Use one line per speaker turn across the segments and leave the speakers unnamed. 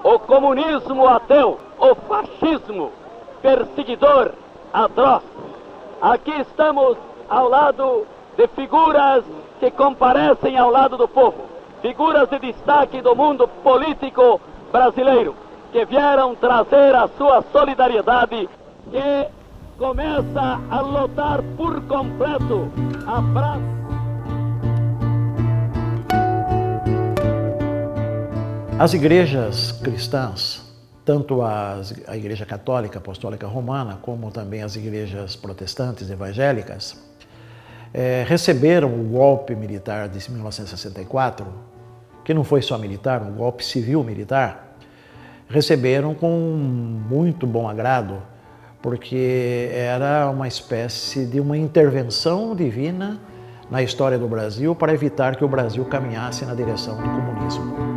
o comunismo ateu, o fascismo perseguidor atroz. Aqui estamos ao lado de figuras que comparecem ao lado do povo, figuras de destaque do mundo político brasileiro, que vieram trazer a sua solidariedade, que começa a lotar por completo a praça.
As igrejas cristãs, tanto a Igreja Católica Apostólica Romana, como também as igrejas protestantes evangélicas, receberam o golpe militar de 1964, que não foi só militar, um golpe civil-militar, receberam com muito bom agrado, porque era uma espécie de uma intervenção divina na história do Brasil para evitar que o Brasil caminhasse na direção do comunismo.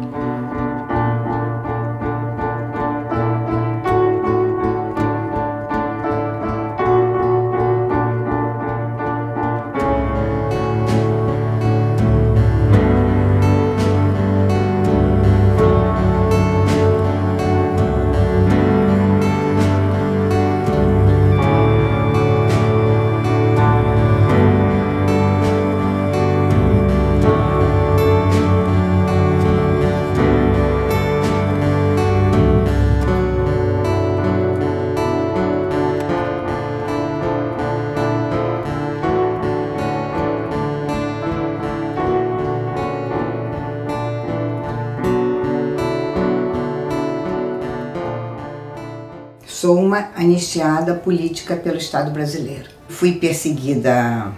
Sou uma anistiada política pelo Estado brasileiro. Fui perseguida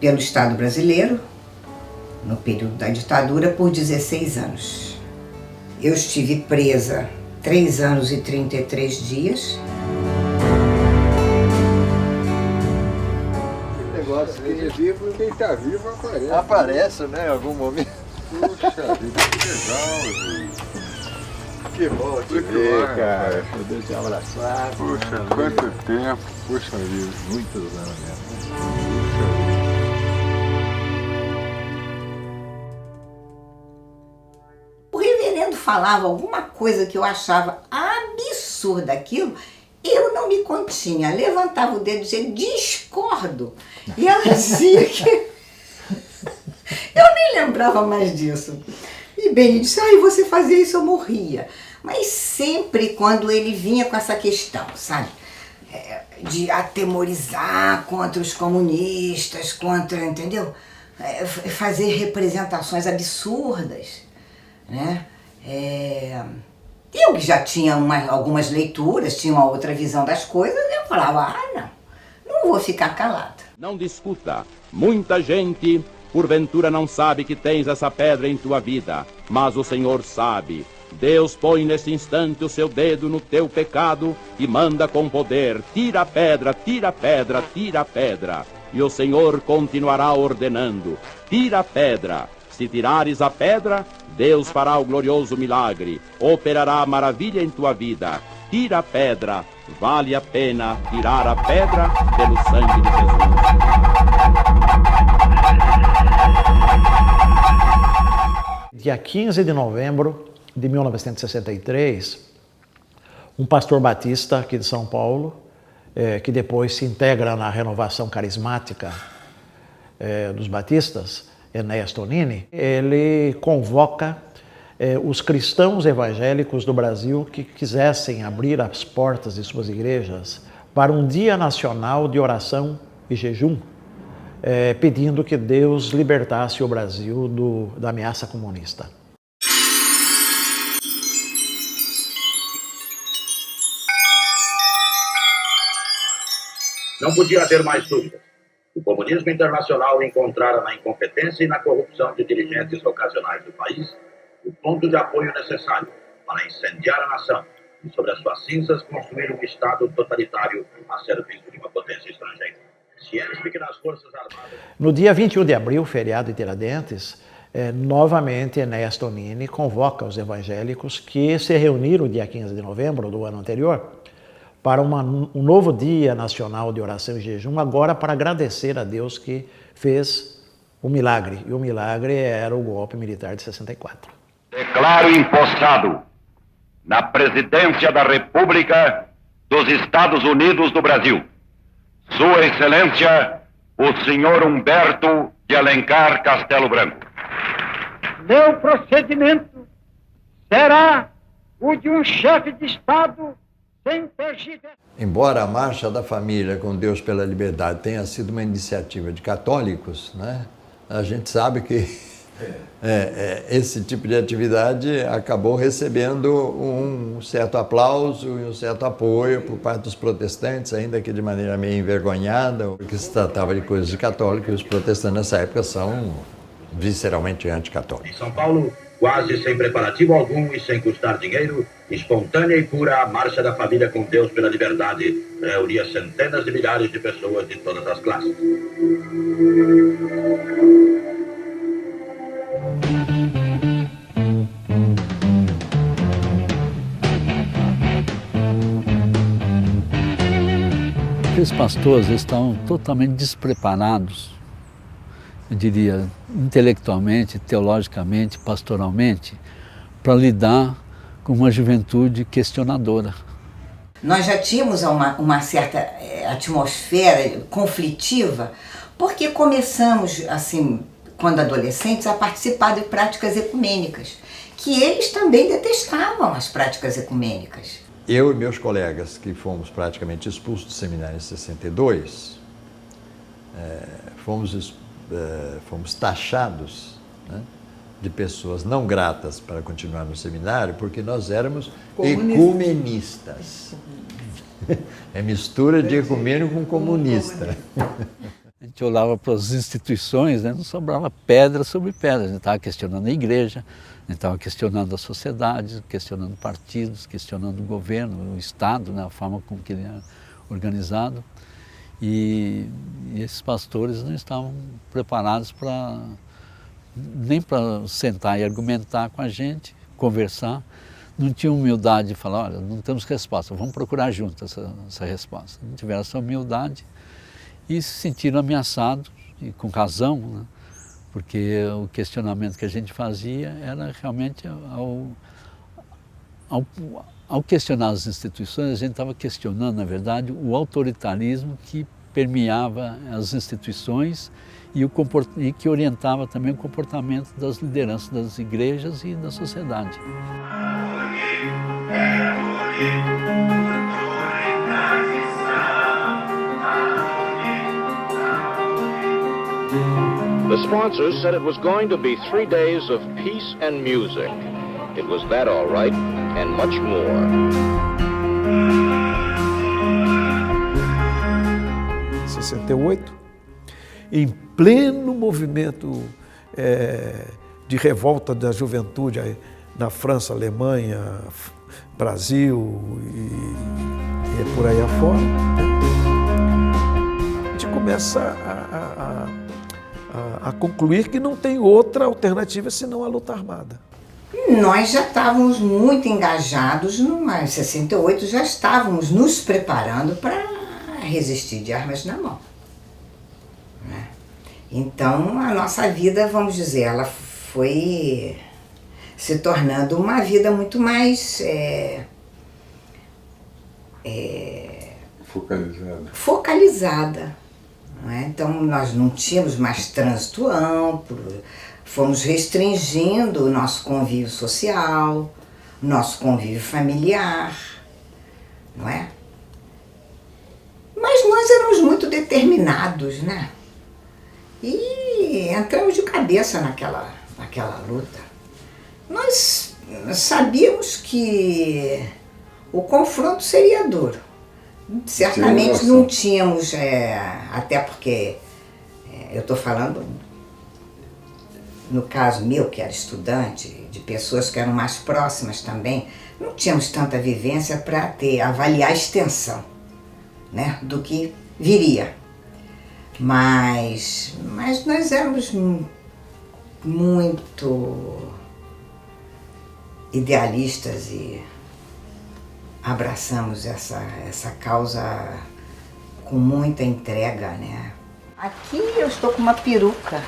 pelo Estado brasileiro no período da ditadura por 16 anos. Eu estive presa 3 anos e 33 dias.
Que negócio, quem é vivo, quem está vivo aparece.
Aparece, né, em algum momento.
Puxa vida, que legal, gente. Que bom te ver, cara.
Poder te abraçar.
Puxa, quanto tempo. Puxa vida.
Muitos anos mesmo.
O reverendo falava alguma coisa que eu achava absurda aquilo, eu não me continha, levantava o dedo e dizia, discordo. E ela dizia que... Eu nem lembrava mais disso. E bem, ele disse, você fazia isso, eu morria. Mas sempre quando ele vinha com essa questão, sabe? De atemorizar contra os comunistas, contra, entendeu? Fazer representações absurdas, né? Eu que já tinha algumas leituras, tinha uma outra visão das coisas, eu falava, não vou ficar calada.
Não discuta. Muita gente, porventura, não sabe que tens essa pedra em tua vida, mas o Senhor sabe. Deus põe nesse instante o seu dedo no teu pecado e manda com poder, tira a pedra, tira a pedra, tira a pedra. E o Senhor continuará ordenando, tira a pedra. Se tirares a pedra, Deus fará o glorioso milagre, operará a maravilha em tua vida. Tira a pedra, vale a pena tirar a pedra pelo sangue de Jesus.
Dia 15 de novembro de 1963, um pastor batista aqui de São Paulo, que depois se integra na renovação carismática dos batistas, Enéas Tonini, ele convoca os cristãos evangélicos do Brasil que quisessem abrir as portas de suas igrejas para um dia nacional de oração e jejum, pedindo que Deus libertasse o Brasil da ameaça comunista.
Não podia haver mais dúvida. O comunismo internacional encontrara na incompetência e na corrupção de dirigentes ocasionais do país o ponto de apoio necessário para incendiar a nação e, sobre as suas cinzas, construir um Estado totalitário a serviço de uma potência estrangeira. Ciente de que nas Forças Armadas...
No dia 21 de abril, feriado de Tiradentes, novamente Enéas Tonini convoca os evangélicos que se reuniram dia 15 de novembro do ano anterior para um novo dia nacional de oração e jejum, agora para agradecer a Deus que fez o milagre. E o milagre era o golpe militar de 64.
Declaro empossado
na presidência da República dos Estados Unidos do Brasil, Sua Excelência, o senhor Humberto de Alencar Castelo Branco.
Meu procedimento será o de um chefe de Estado sem tergiversar.
Embora a Marcha da Família com Deus pela Liberdade tenha sido uma iniciativa de católicos, né, a gente sabe que esse tipo de atividade acabou recebendo um certo aplauso e um certo apoio por parte dos protestantes, ainda que de maneira meio envergonhada, porque se tratava de coisas de católicos, e os protestantes nessa época são visceralmente anticatólicos.
Em São Paulo, quase sem preparativo algum e sem custar dinheiro, espontânea e pura, a Marcha da Família com Deus pela Liberdade reunia centenas de milhares de pessoas de todas as classes.
Aqueles pastores estavam totalmente despreparados, eu diria, intelectualmente, teologicamente, pastoralmente, para lidar com uma juventude questionadora.
Nós já tínhamos uma certa atmosfera conflitiva, porque começamos, assim, quando adolescentes, a participar de práticas ecumênicas, que eles também detestavam as práticas ecumênicas.
Eu e meus colegas, que fomos praticamente expulsos do seminário em 62, fomos taxados, né, de pessoas não gratas para continuar no seminário, porque nós éramos ecumenistas. É mistura de ecumênico com comunista.
A gente olhava para as instituições, né, não sobrava pedra sobre pedra. A gente estava questionando a igreja, a gente estava questionando a sociedade, questionando partidos, questionando o governo, o Estado, né, a forma como que ele é organizado. E esses pastores não estavam preparados nem para sentar e argumentar com a gente, conversar. Não tinham humildade de falar, olha, não temos resposta, vamos procurar junto essa resposta. Não tiveram essa humildade e se sentiram ameaçados, e com razão, né? Porque o questionamento que a gente fazia era realmente ao questionar as instituições, a gente estava questionando, na verdade, o autoritarismo que permeava as instituições e que orientava também o comportamento das lideranças das igrejas e da sociedade.
The sponsors said it was going to be 3 days of peace and music. It was that all right, and much more.
68, em pleno movimento de revolta da juventude na França, Alemanha, Brasil e por aí afora, a gente começa a concluir que não tem outra alternativa senão a luta armada.
Nós já estávamos muito engajados, em 68 já estávamos nos preparando para resistir de armas na mão. Né? Então a nossa vida, vamos dizer, ela foi se tornando uma vida muito mais focalizada. Né? Então nós não tínhamos mais trânsito amplo, fomos restringindo o nosso convívio social, o nosso convívio familiar, não é? Mas nós éramos muito determinados, né? E entramos de cabeça naquela luta. Nós sabíamos que o confronto seria duro. Certamente não tínhamos, até porque eu estou falando, no caso meu, que era estudante, de pessoas que eram mais próximas também, não tínhamos tanta vivência para avaliar a extensão, né, do que viria. Mas nós éramos muito idealistas e abraçamos essa causa com muita entrega, né? Aqui eu estou com uma peruca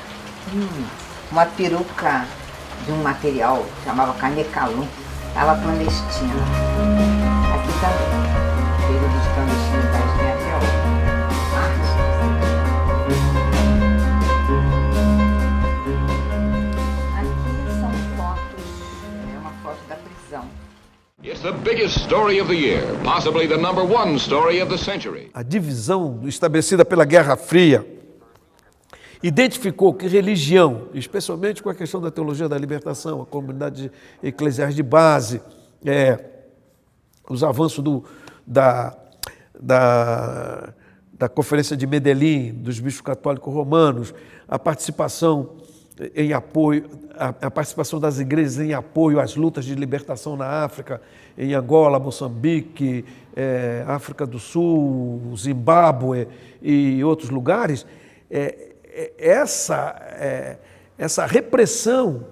de um material que chamava canecalum. Estava clandestina. Aqui também. O período de clandestinidade tem até hoje. Aqui são fotos, é uma foto da prisão.
It's the biggest story of the year, possibly the #1 story of the century.
A divisão estabelecida pela Guerra Fria identificou que religião, especialmente com a questão da teologia da libertação, a comunidade eclesiais de base, os avanços da Conferência de Medellín, dos bispos católicos romanos, a participação em apoio, a participação das igrejas em apoio às lutas de libertação na África, em Angola, Moçambique, África do Sul, Zimbábue e outros lugares, essa repressão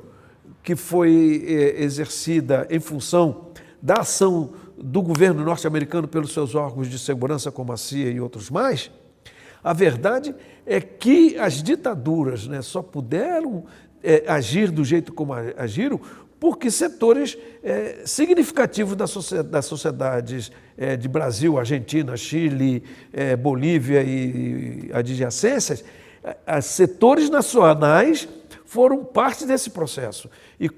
que foi exercida em função da ação do governo norte-americano pelos seus órgãos de segurança, como a CIA e outros mais, a verdade é que as ditaduras, né, só puderam agir do jeito como agiram porque setores significativos das sociedades de Brasil, Argentina, Chile, Bolívia e adjacências, setores nacionais foram parte desse processo. E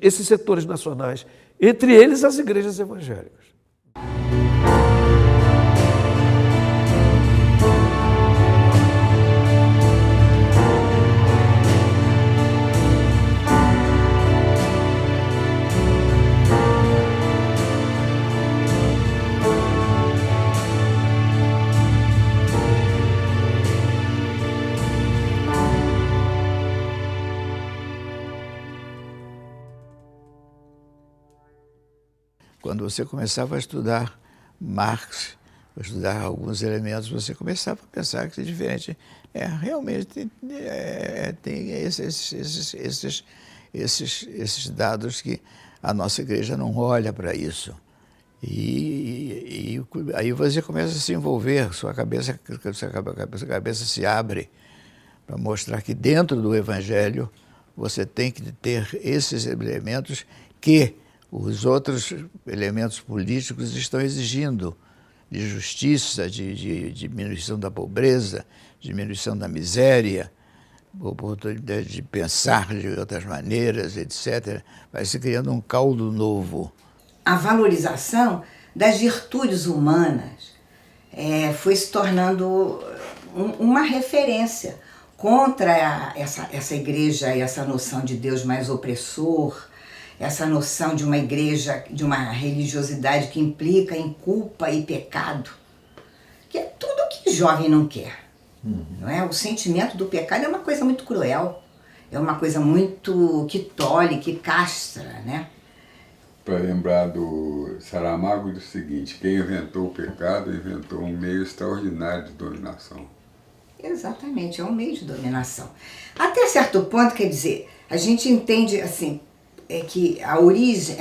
esses setores nacionais, entre eles as igrejas evangélicas.
Quando você começava a estudar Marx, a estudar alguns elementos, você começava a pensar que é diferente. Realmente tem esses dados que a nossa igreja não olha para isso. E aí você começa a se envolver, sua cabeça se abre para mostrar que dentro do Evangelho você tem que ter esses elementos que os outros elementos políticos estão exigindo, de justiça, de diminuição da pobreza, diminuição da miséria, oportunidade de pensar de outras maneiras, etc. Vai se criando um caldo novo.
A valorização das virtudes humanas foi se tornando uma referência contra essa igreja e essa noção de Deus mais opressor, essa noção de uma igreja, de uma religiosidade que implica em culpa e pecado, que é tudo que jovem não quer. Não é? O sentimento do pecado é uma coisa muito cruel, é uma coisa muito que tolhe, que castra, né?
Para lembrar do Saramago do seguinte: quem inventou o pecado inventou um meio extraordinário de dominação.
Exatamente, é um meio de dominação. Até certo ponto, quer dizer, a gente entende assim, que a origem,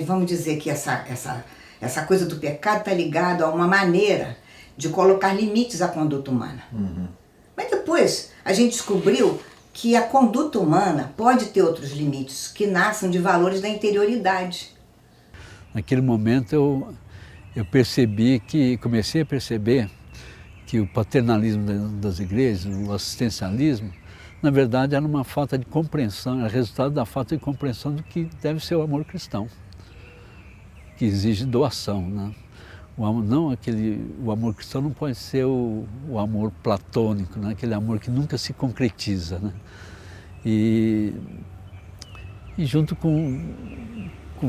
vamos dizer que essa coisa do pecado está ligada a uma maneira de colocar limites à conduta humana. Mas depois a gente descobriu que a conduta humana pode ter outros limites que nascem de valores da interioridade.
Naquele momento eu comecei a perceber que o paternalismo das igrejas, o assistencialismo, na verdade era uma falta de compreensão, era resultado da falta de compreensão do que deve ser o amor cristão, que exige doação, né? O amor cristão não pode ser o amor platônico, né? Aquele amor que nunca se concretiza, né? E junto com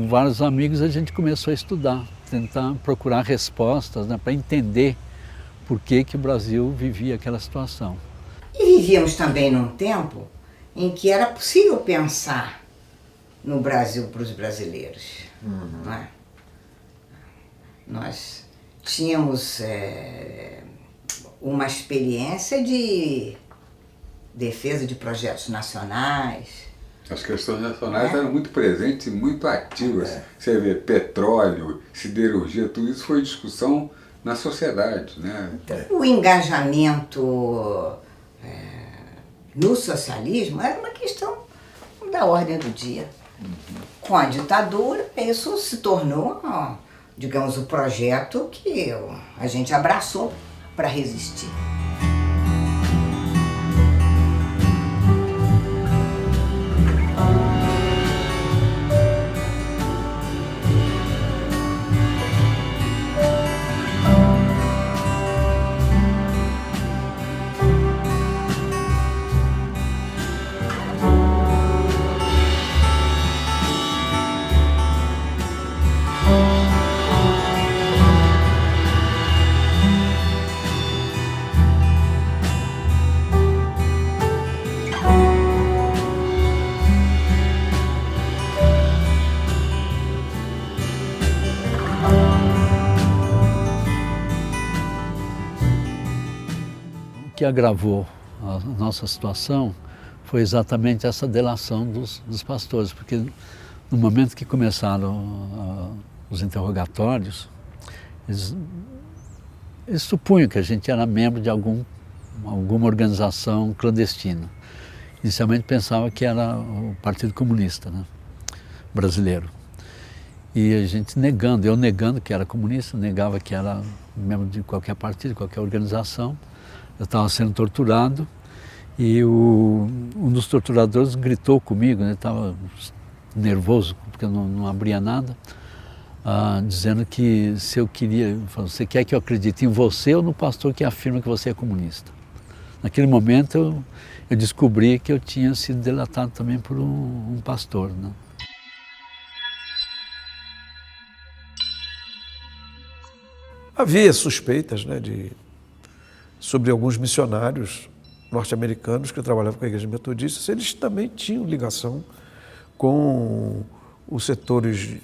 vários amigos a gente começou a estudar, tentar procurar respostas, né, para entender por que o Brasil vivia aquela situação.
E vivíamos também num tempo em que era possível pensar no Brasil para os brasileiros. Não é? Nós tínhamos uma experiência de defesa de projetos nacionais.
As questões nacionais eram muito presentes e muito ativas. Você vê, petróleo, siderurgia, tudo isso foi discussão na sociedade, né?
O engajamento no socialismo era uma questão da ordem do dia. Com a ditadura, isso se tornou, digamos, o projeto que a gente abraçou para resistir.
O que agravou a nossa situação foi exatamente essa delação dos pastores, porque no momento que começaram os interrogatórios, eles supunham que a gente era membro de alguma organização clandestina. Inicialmente pensava que era o Partido Comunista, né, brasileiro. E a gente negando, eu negando que era comunista, negava que era membro de qualquer partido, qualquer organização. Eu estava sendo torturado e um dos torturadores gritou comigo, né? Estava nervoso porque eu não abria nada, dizendo que se eu queria, falou, você quer que eu acredite em você ou no pastor que afirma que você é comunista? Naquele momento eu descobri que eu tinha sido delatado também por um pastor, né?
Havia suspeitas, né, sobre alguns missionários norte-americanos que trabalhavam com a Igreja Metodista, eles também tinham ligação com os setores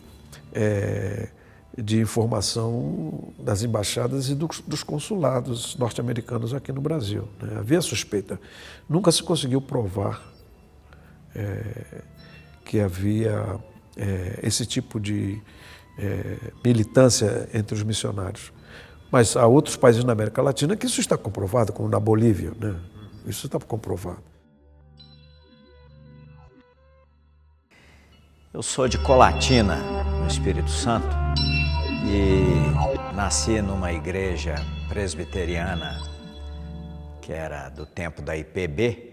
de informação das embaixadas e dos consulados norte-americanos aqui no Brasil, né? Havia suspeita. Nunca se conseguiu provar que havia esse tipo de militância entre os missionários. Mas há outros países na América Latina que isso está comprovado, como na Bolívia, né? Isso está comprovado.
Eu sou de Colatina, no Espírito Santo, e nasci numa igreja presbiteriana que era do tempo da IPB,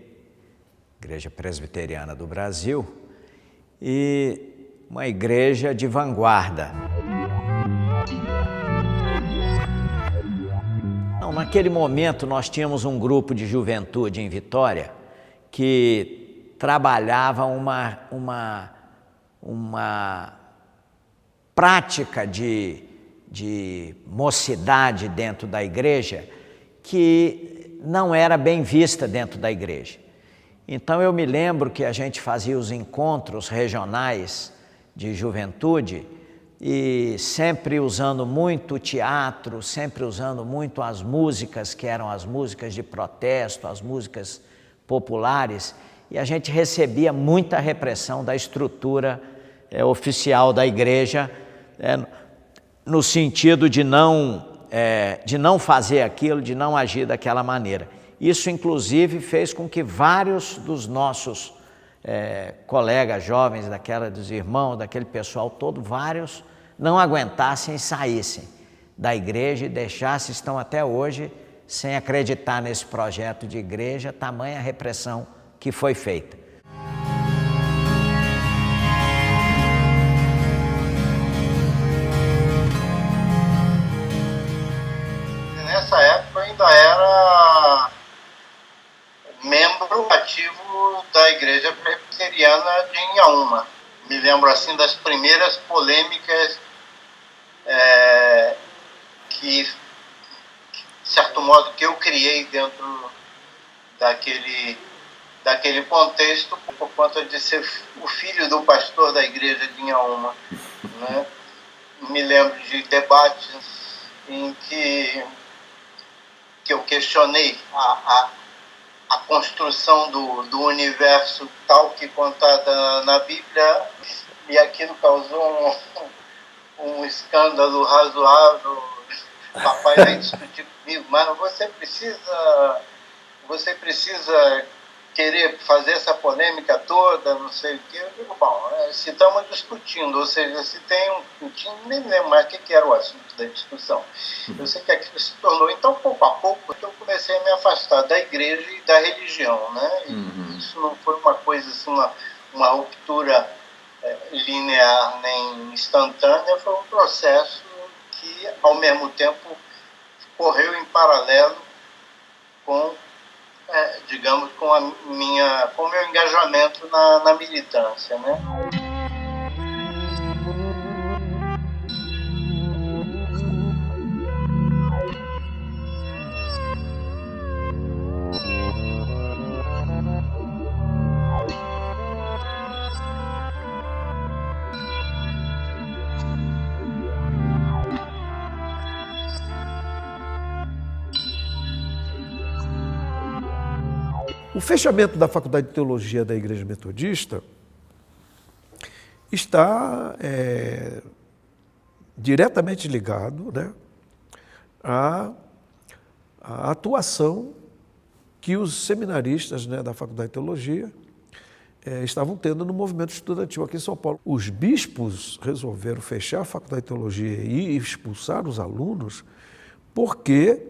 Igreja Presbiteriana do Brasil, e uma igreja de vanguarda. Naquele momento nós tínhamos um grupo de juventude em Vitória que trabalhava uma prática de mocidade dentro da igreja que não era bem vista dentro da igreja. Então eu me lembro que a gente fazia os encontros regionais de juventude e sempre usando muito o teatro, sempre usando muito as músicas que eram as músicas de protesto, as músicas populares, e a gente recebia muita repressão da estrutura oficial da igreja, no sentido de não fazer aquilo, de não agir daquela maneira. Isso, inclusive, fez com que vários dos nossos colegas jovens, dos irmãos, daquele pessoal todo, vários não aguentassem e saíssem da igreja e deixassem, estão até hoje sem acreditar nesse projeto de igreja, tamanha repressão que foi feita.
Nessa época eu ainda era membro ativo da Igreja Presbiteriana de Inhaúma. Me lembro assim das primeiras polêmicas que, de certo modo, que eu criei dentro daquele contexto, por conta de ser o filho do pastor da igreja de Inhaúma, né? Me lembro de debates em que eu questionei a construção do universo tal que contada na Bíblia, e aquilo causou um escândalo razoável. O papai veio discutir comigo, mas você precisa querer fazer essa polêmica toda, não sei o quê. Eu digo, bom, se estamos discutindo, ou seja, se tem nem lembro mais o que era o assunto da discussão. Eu sei que aquilo se tornou, então, pouco a pouco, eu comecei a me afastar da igreja e da religião, né? E isso não foi uma coisa assim, uma ruptura linear nem instantânea, foi um processo que, ao mesmo tempo, correu em paralelo com, digamos, com o meu engajamento na militância, né?
O fechamento da Faculdade de Teologia da Igreja Metodista está diretamente ligado, né, à atuação que os seminaristas, né, da Faculdade de Teologia estavam tendo no movimento estudantil aqui em São Paulo. Os bispos resolveram fechar a Faculdade de Teologia e expulsar os alunos porque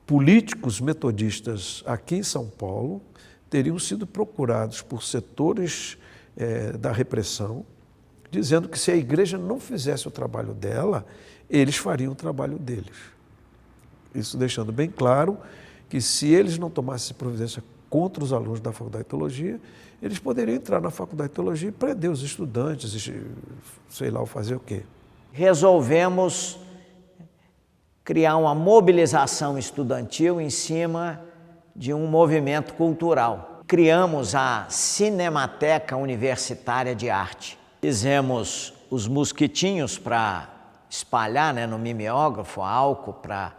políticos metodistas aqui em São Paulo teriam sido procurados por setores da repressão, dizendo que se a igreja não fizesse o trabalho dela, eles fariam o trabalho deles. Isso deixando bem claro que se eles não tomassem providência contra os alunos da Faculdade de Teologia, eles poderiam entrar na Faculdade de Teologia e prender os estudantes, sei lá, fazer o quê.
Resolvemos criar uma mobilização estudantil em cima de um movimento cultural. Criamos a Cinemateca Universitária de Arte. Fizemos os mosquitinhos para espalhar, né, no mimeógrafo, álcool para,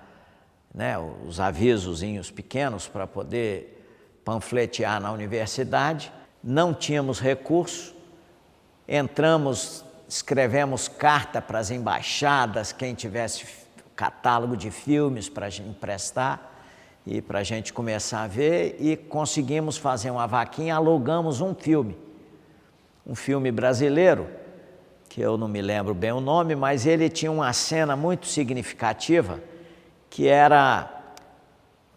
né, os avisozinhos pequenos para poder panfletear na universidade. Não tínhamos recurso, entramos, escrevemos carta para as embaixadas, quem tivesse catálogo de filmes para emprestar e para a gente começar a ver, e conseguimos fazer uma vaquinha, alugamos um filme brasileiro, que eu não me lembro bem o nome, mas ele tinha uma cena muito significativa, que era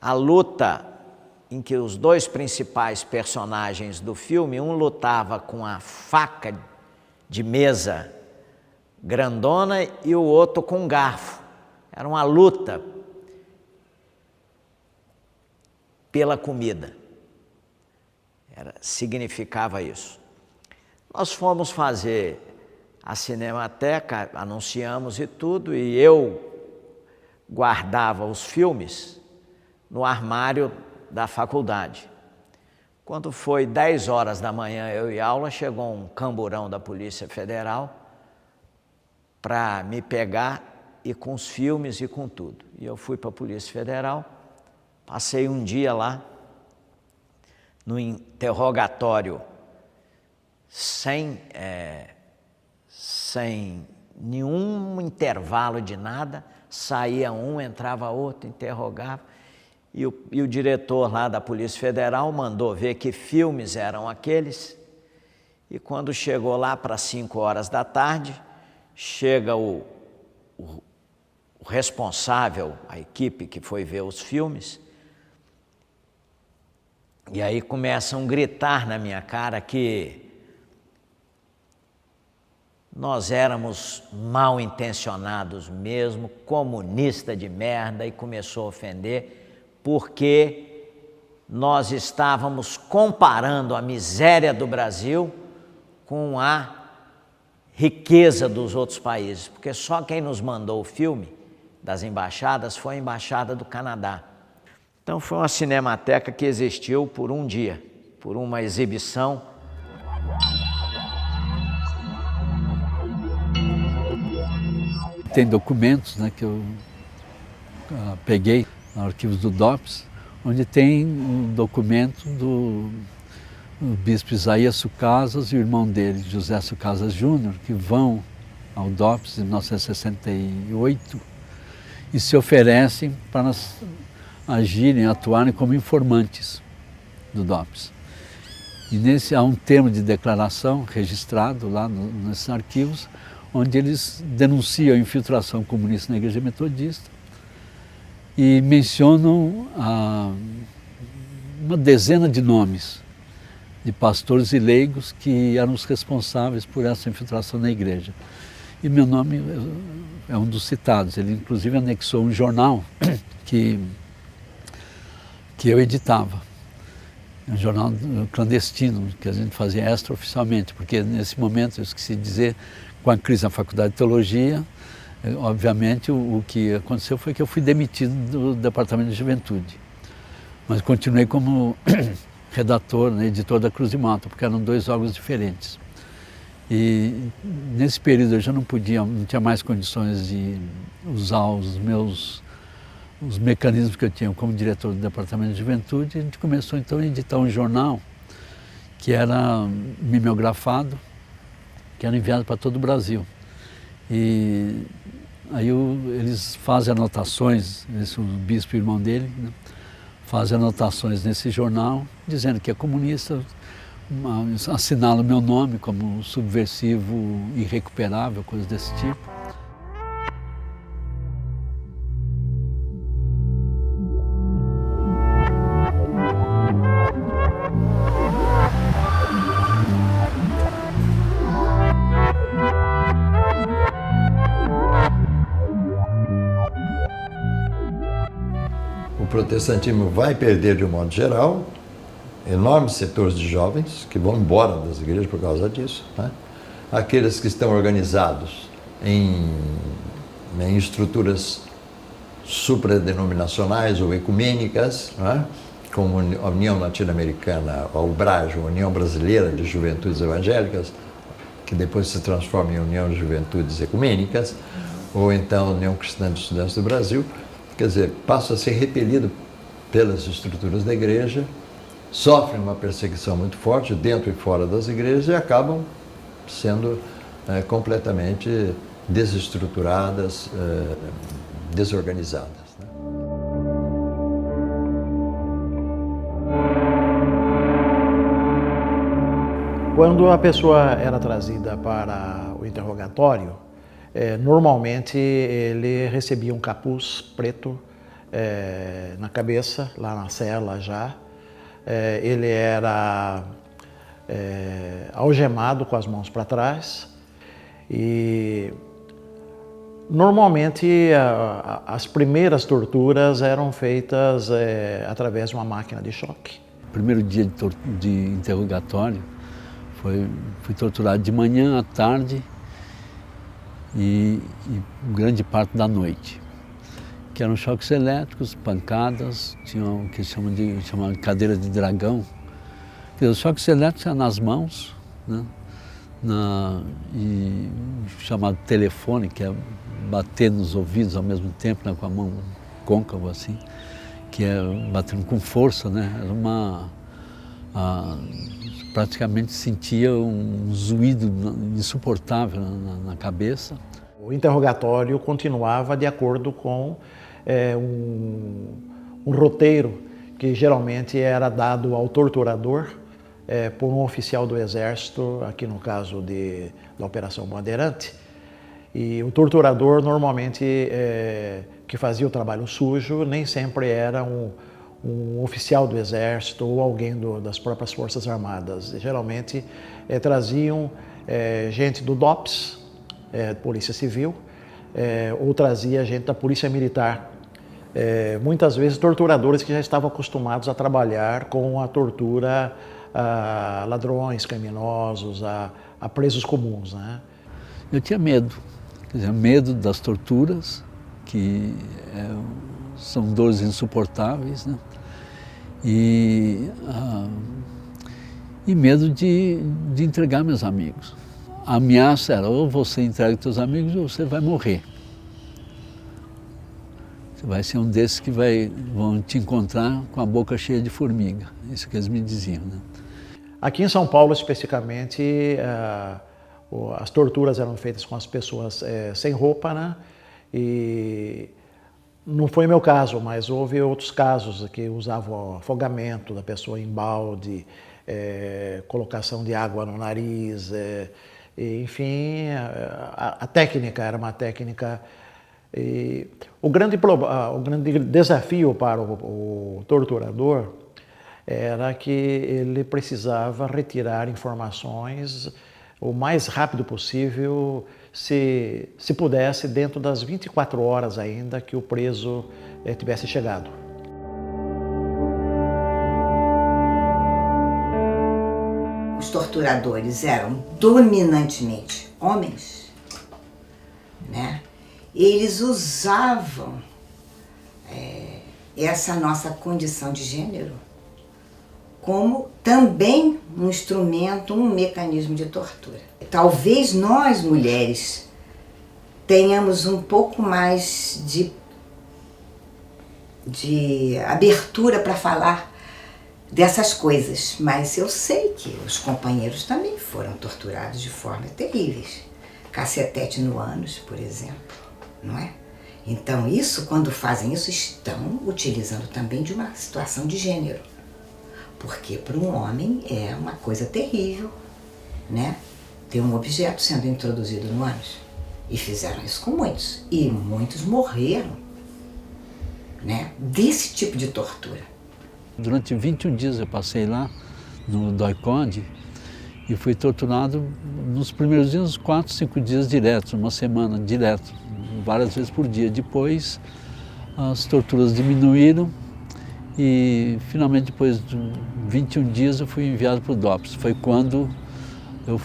a luta em que os dois principais personagens do filme, um lutava com a faca de mesa grandona e o outro com um garfo. Era uma luta pela comida. Significava isso. Nós fomos fazer a Cinemateca, anunciamos e tudo, e eu guardava os filmes no armário da faculdade. Quando foi 10 horas da manhã, eu e aula, chegou um camburão da Polícia Federal para me pegar, e com os filmes e com tudo. E eu fui para a Polícia Federal, passei um dia lá, no interrogatório, sem nenhum intervalo de nada, saía um, entrava outro, interrogava, e o diretor lá da Polícia Federal mandou ver que filmes eram aqueles, e quando chegou lá para 5 horas da tarde, chega o responsável, a equipe que foi ver os filmes, e aí começam a gritar na minha cara que nós éramos mal intencionados mesmo, comunista de merda, e começou a ofender, porque nós estávamos comparando a miséria do Brasil com a riqueza dos outros países, porque só quem nos mandou o filme das embaixadas foi a Embaixada do Canadá. Então foi uma cinemateca que existiu por um dia, por uma exibição.
Tem documentos, né, que eu peguei nos arquivos do DOPS, onde tem um documento do bispo Isaías Sucasas e o irmão dele, José Sucasas Júnior, que vão ao DOPS em 1968 e se oferecem para agirem, atuarem como informantes. do DOPS. E há um termo de declaração registrado lá nesses arquivos, onde eles denunciam a infiltração comunista na Igreja Metodista e mencionam uma dezena de nomes de pastores e leigos que eram os responsáveis por essa infiltração na igreja. E meu nome é um dos citados. Ele inclusive anexou um jornal que eu editava. Um jornal clandestino, que a gente fazia extraoficialmente, porque nesse momento, eu esqueci de dizer, com a crise na Faculdade de Teologia, obviamente o que aconteceu foi que eu fui demitido do Departamento de Juventude. Mas continuei como redator, né, editor da Cruz de Malta, porque eram 2 órgãos diferentes. E nesse período eu já não tinha mais condições de usar os mecanismos que eu tinha como diretor do Departamento de Juventude. A gente começou então a editar um jornal que era mimeografado, que era enviado para todo o Brasil. E aí eles fazem anotações, o bispo irmão dele, né, fazem anotações nesse jornal, dizendo que é comunista, assinala o meu nome como subversivo irrecuperável, coisas desse tipo.
O protestantismo vai perder, de um modo geral, enormes setores de jovens que vão embora das igrejas por causa disso, né? Aqueles que estão organizados em estruturas supradenominacionais ou ecumênicas, né? Como a União Latino-Americana, a UBRAJO, União Brasileira de Juventudes Evangélicas, que depois se transforma em União de Juventudes Ecumênicas, ou então a União Cristã de Estudantes do Brasil, quer dizer, passa a ser repelido pelas estruturas da igreja, sofrem uma perseguição muito forte dentro e fora das igrejas e acabam sendo completamente desestruturadas, desorganizadas. Né?
Quando a pessoa era trazida para o interrogatório, normalmente ele recebia um capuz preto na cabeça, lá na cela já. Ele era algemado com as mãos para trás e normalmente as primeiras torturas eram feitas através de uma máquina de choque.
O primeiro dia de interrogatório fui torturado de manhã à tarde e grande parte da noite, que eram choques elétricos, pancadas, tinham o que chamam de cadeira de dragão. Os choques elétricos eram nas mãos, né? E chamado telefone, que é bater nos ouvidos ao mesmo tempo, né? Com a mão côncava assim, que é batendo com força, né? Era praticamente sentia um zuído insuportável na cabeça.
O interrogatório continuava de acordo com um roteiro que geralmente era dado ao torturador por um oficial do Exército, aqui no caso da Operação Bandeirante. E o torturador normalmente que fazia o trabalho sujo nem sempre era um oficial do Exército ou alguém das próprias Forças Armadas. Geralmente traziam gente do DOPS, Polícia Civil, ou trazia gente da Polícia Militar. Muitas vezes torturadores que já estavam acostumados a trabalhar com a tortura a ladrões, criminosos, a presos comuns, né?
Eu tinha medo, quer dizer, medo das torturas, que são dores insuportáveis, né? E medo de entregar meus amigos. A ameaça era, ou você entrega teus amigos ou você vai morrer. Você vai ser um desses que vão te encontrar com a boca cheia de formiga. Isso que eles me diziam, né?
Aqui em São Paulo, especificamente, as torturas eram feitas com as pessoas sem roupa, né? E Não foi meu caso, mas houve outros casos que usavam afogamento da pessoa em balde, colocação de água no nariz, enfim, a técnica era uma técnica. O grande desafio para o torturador era que ele precisava retirar informações o mais rápido possível, se pudesse, dentro das 24 horas ainda que o preso tivesse chegado.
Os torturadores eram dominantemente homens, né? Eles usavam essa nossa condição de gênero como também um instrumento, um mecanismo de tortura. Talvez nós, mulheres, tenhamos um pouco mais de abertura para falar dessas coisas, mas eu sei que os companheiros também foram torturados de formas terríveis. Cacetete no ânus, por exemplo, não é? Então isso, quando fazem isso, estão utilizando também de uma situação de gênero. Porque para um homem é uma coisa terrível, né? Ter um objeto sendo introduzido no ânus. E fizeram isso com muitos. E muitos morreram, né? Desse tipo de tortura.
Durante 21 dias eu passei lá no DOI-CODE e fui torturado nos primeiros dias, uns 4, 5 dias diretos, uma semana direto, várias vezes por dia. Depois as torturas diminuíram e finalmente depois de 21 dias eu fui enviado para o DOPS. Foi quando eu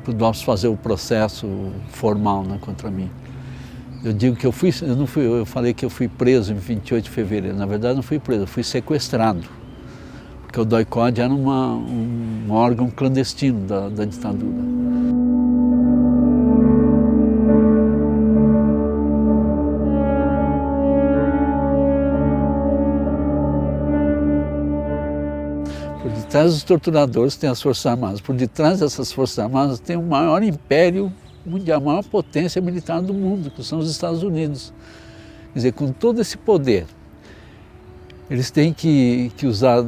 para o DOPS fazer o processo formal, né, contra mim. Eu digo que eu falei que eu fui preso em 28 de fevereiro. Na verdade não fui preso, eu fui sequestrado. Porque o DOI-CODE era um órgão clandestino da ditadura. Por detrás dos torturadores tem as Forças Armadas. Por detrás dessas Forças Armadas tem o maior império mundial, a maior potência militar do mundo, que são os Estados Unidos. Quer dizer, com todo esse poder, eles têm que usar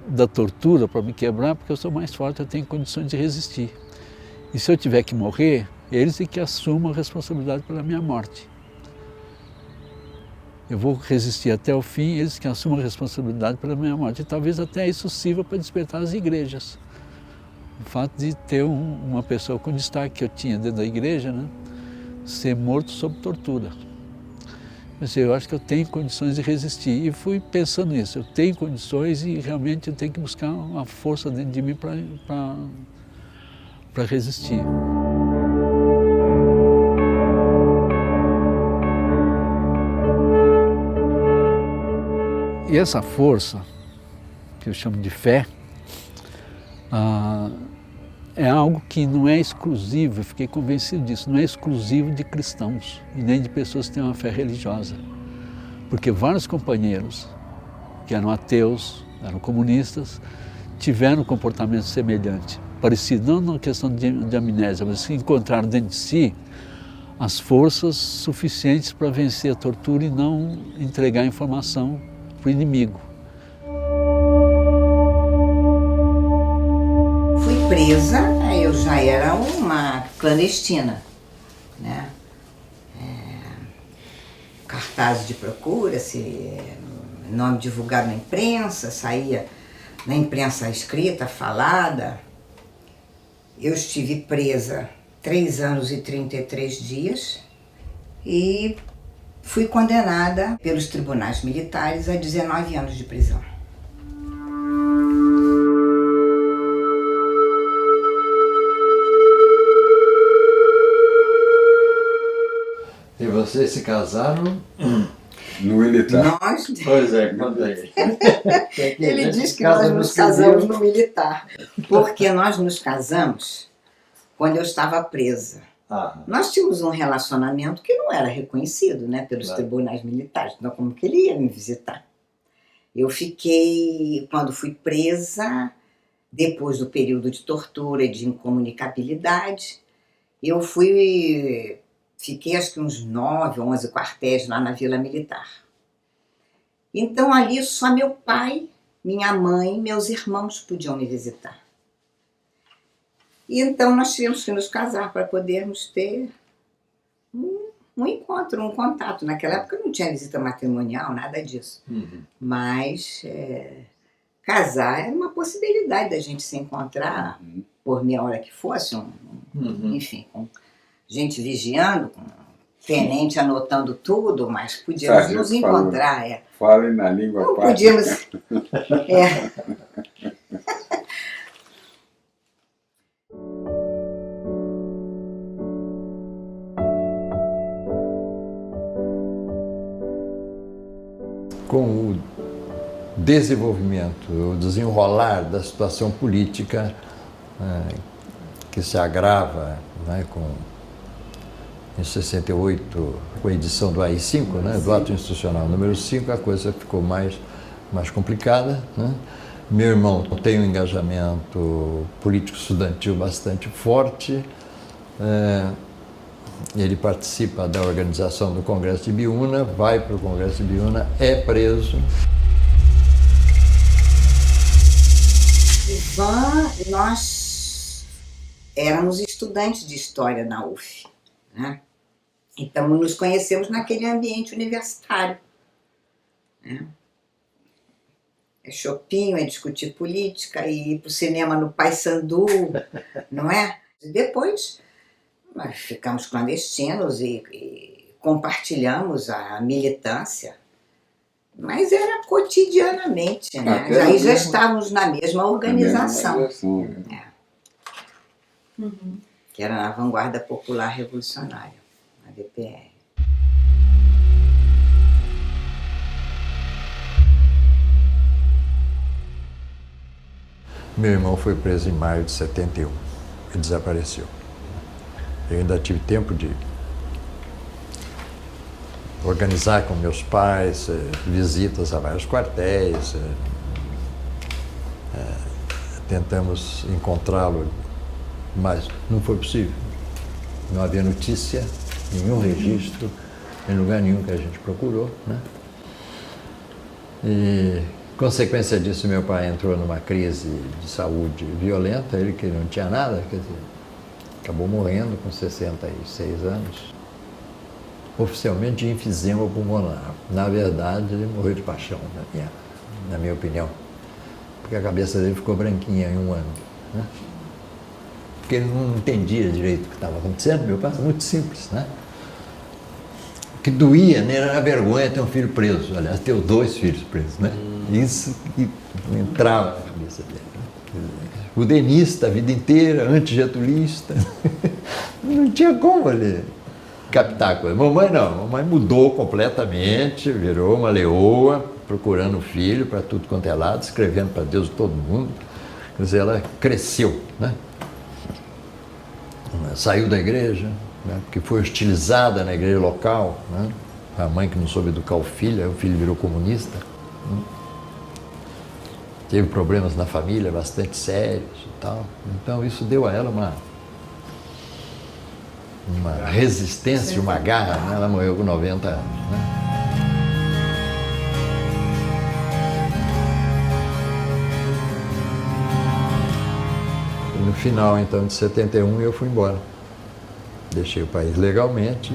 da tortura para me quebrar, porque eu sou mais forte, eu tenho condições de resistir. E se eu tiver que morrer, eles é que assumam a responsabilidade pela minha morte. Eu vou resistir até o fim, eles que assumam a responsabilidade pela minha morte. E talvez até isso sirva para despertar as igrejas. O fato de ter uma pessoa com destaque que eu tinha dentro da igreja, né, ser morto sob tortura. Mas eu acho que eu tenho condições de resistir. E fui pensando nisso, eu tenho condições e realmente eu tenho que buscar uma força dentro de mim para resistir. E essa força, que eu chamo de fé, é algo que não é exclusivo, eu fiquei convencido disso, não é exclusivo de cristãos e nem de pessoas que têm uma fé religiosa. Porque vários companheiros que eram ateus, eram comunistas, tiveram um comportamento semelhante, parecido, não na questão de amnésia, mas que encontraram dentro de si as forças suficientes para vencer a tortura e não entregar a informação para o inimigo.
Fui presa, eu já era uma clandestina, né? Cartazes de procura, nome divulgado na imprensa, saía na imprensa escrita, falada. Eu estive presa 3 anos e 33 dias e fui condenada pelos tribunais militares a 19 anos de prisão.
E vocês se casaram?
No militar.
Nós...
Pois é, conta aí.
Ele diz que nós nos casamos no militar, porque nós nos casamos quando eu estava presa. Nós tínhamos um relacionamento que não era reconhecido, né, pelos tribunais militares, então como que ele ia me visitar? Eu fiquei, quando fui presa, depois do período de tortura e de incomunicabilidade, eu fui fiquei acho que uns 9 ou 11 quartéis lá na Vila Militar. Então ali só meu pai, minha mãe e meus irmãos podiam me visitar. E então nós tivemos que nos casar para podermos ter um encontro, um contato. Naquela época não tinha visita matrimonial, nada disso. Mas casar era uma possibilidade da gente se encontrar por meia hora que fosse, enfim, com gente vigiando, com tenente anotando tudo, mas podíamos nos encontrar.
Falem na língua
não
pátria.
Podíamos.
Com o desenvolvimento, o desenrolar da situação política que se agrava, né, em 68, com a edição do AI-5, né, do Ato Institucional número 5, a coisa ficou mais complicada, né? Meu irmão tem um engajamento político estudantil bastante forte, ele participa da organização do Congresso de Biúna, vai para o Congresso de Biúna, é preso.
Ivan, nós éramos estudantes de História na UF, né? Então nos conhecemos naquele ambiente universitário, né? É shopping, é discutir política, ir para o cinema no Paissandu, não é? E depois nós ficamos clandestinos e compartilhamos a militância, mas era cotidianamente, né? Aí já estávamos na mesma organização. Que era na Vanguarda Popular Revolucionária, a VPR.
Meu irmão foi preso em maio de 71 e desapareceu. Eu ainda tive tempo de organizar com meus pais visitas a vários quartéis, tentamos encontrá-lo, mas não foi possível. Não havia notícia, nenhum registro, em lugar nenhum que a gente procurou, né? E, consequência disso, meu pai entrou numa crise de saúde violenta, ele que não tinha nada, quer dizer, acabou morrendo com 66 anos, oficialmente de enfisema pulmonar. Na verdade, ele morreu de paixão, na minha opinião, porque a cabeça dele ficou branquinha em um ano, né? Porque ele não entendia direito o que estava acontecendo. Meu pai era muito simples, né? O que doía nele era a vergonha de ter um filho preso, aliás, ter 2 filhos presos, né? Isso que entrava na cabeça dele. Udenista a vida inteira, antigetulista, não tinha como ele captar a coisa. Mamãe não, mamãe mudou completamente, virou uma leoa, procurando o filho para tudo quanto é lado, escrevendo para Deus e todo mundo. Quer dizer, ela cresceu, né? Saiu da igreja, né? Porque foi hostilizada na igreja local, né? A mãe que não soube educar o filho virou comunista, né? Teve problemas na família bastante sérios e tal. Então isso deu a ela uma resistência, uma garra, né? Ela morreu com 90 anos, né? E no final, então, de 71, eu fui embora. Deixei o país legalmente.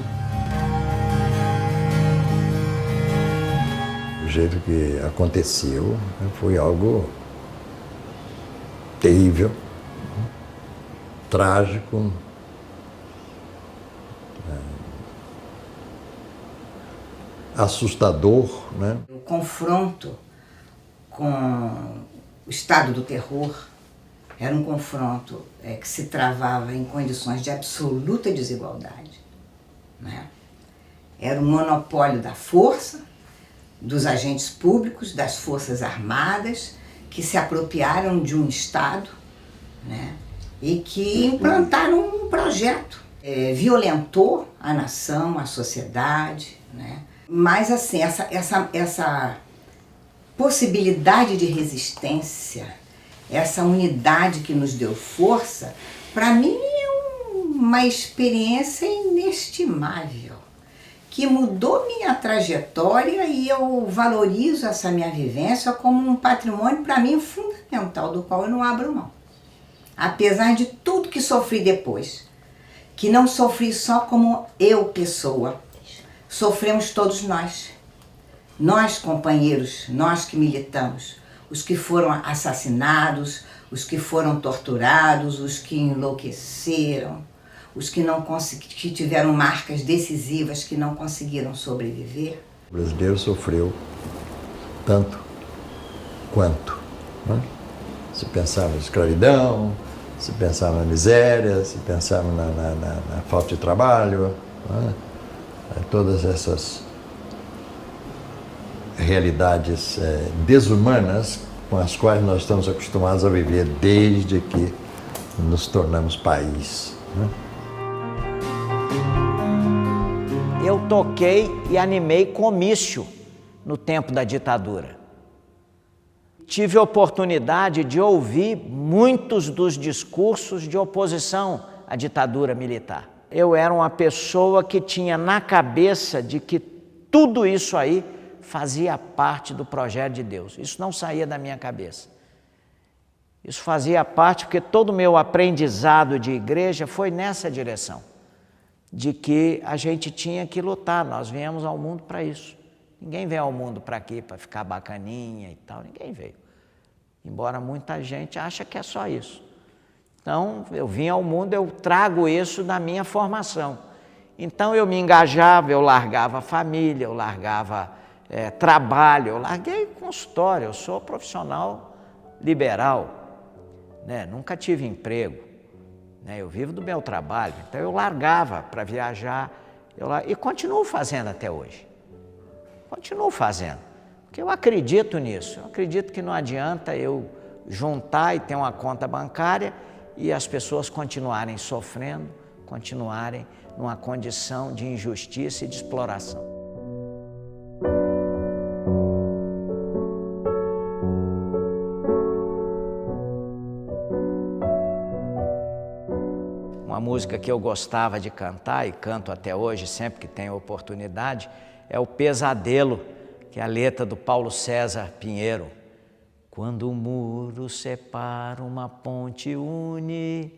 O jeito que aconteceu foi algo terrível, trágico, assustador, né?
O confronto com o estado do terror era um confronto que se travava em condições de absoluta desigualdade, né? Era um monopólio da força, dos agentes públicos, das forças armadas, que se apropriaram de um Estado, né? E que implantaram um projeto, violentou a nação, a sociedade, né? Mas assim, essa possibilidade de resistência, essa unidade que nos deu força, para mim é uma experiência inestimável, que mudou minha trajetória, e eu valorizo essa minha vivência como um patrimônio, para mim, fundamental, do qual eu não abro mão. Apesar de tudo que sofri depois, que não sofri só como eu, pessoa, sofremos todos nós. Nós, companheiros, nós que militamos, os que foram assassinados, os que foram torturados, os que enlouqueceram, os que que tiveram marcas decisivas, que não conseguiram sobreviver.
O brasileiro sofreu tanto quanto, né? Se pensava na escravidão, se pensava na miséria, se pensava na falta de trabalho, né? Todas essas realidades desumanas com as quais nós estamos acostumados a viver desde que nos tornamos país, né?
Eu toquei e animei comício no tempo da ditadura. Tive a oportunidade de ouvir muitos dos discursos de oposição à ditadura militar. Eu era uma pessoa que tinha na cabeça de que tudo isso aí fazia parte do projeto de Deus. Isso não saía da minha cabeça. Isso fazia parte porque todo o meu aprendizado de igreja foi nessa direção, de que a gente tinha que lutar. Nós viemos ao mundo para isso. Ninguém veio ao mundo para quê? Para ficar bacaninha e tal. Ninguém veio. Embora muita gente ache que é só isso. Então, eu vim ao mundo, eu trago isso da minha formação. Então, eu me engajava, eu largava a família, eu largava trabalho, eu larguei consultório, eu sou profissional liberal, né? Nunca tive emprego, né? Eu vivo do meu trabalho, então eu largava para viajar, e continuo fazendo até hoje. Continuo fazendo, porque eu acredito nisso. Eu acredito que não adianta eu juntar e ter uma conta bancária e as pessoas continuarem sofrendo, continuarem numa condição de injustiça e de exploração. Uma música que eu gostava de cantar e canto até hoje, sempre que tenho oportunidade, é o Pesadelo, que é a letra do Paulo César Pinheiro. Quando o muro separa, uma ponte une,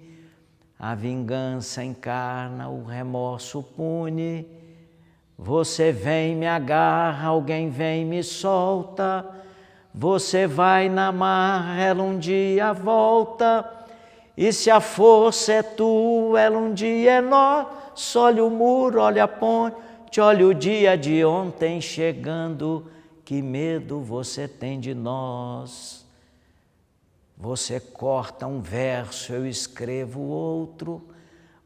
a vingança encarna, o remorso pune. Você vem, me agarra, alguém vem, me solta. Você vai na marra, ela um dia volta. E se a força é tua, ela um dia é nossa. Olha o muro, olha a ponte, olha o dia de ontem chegando. Que medo você tem de nós. Você corta um verso, eu escrevo outro.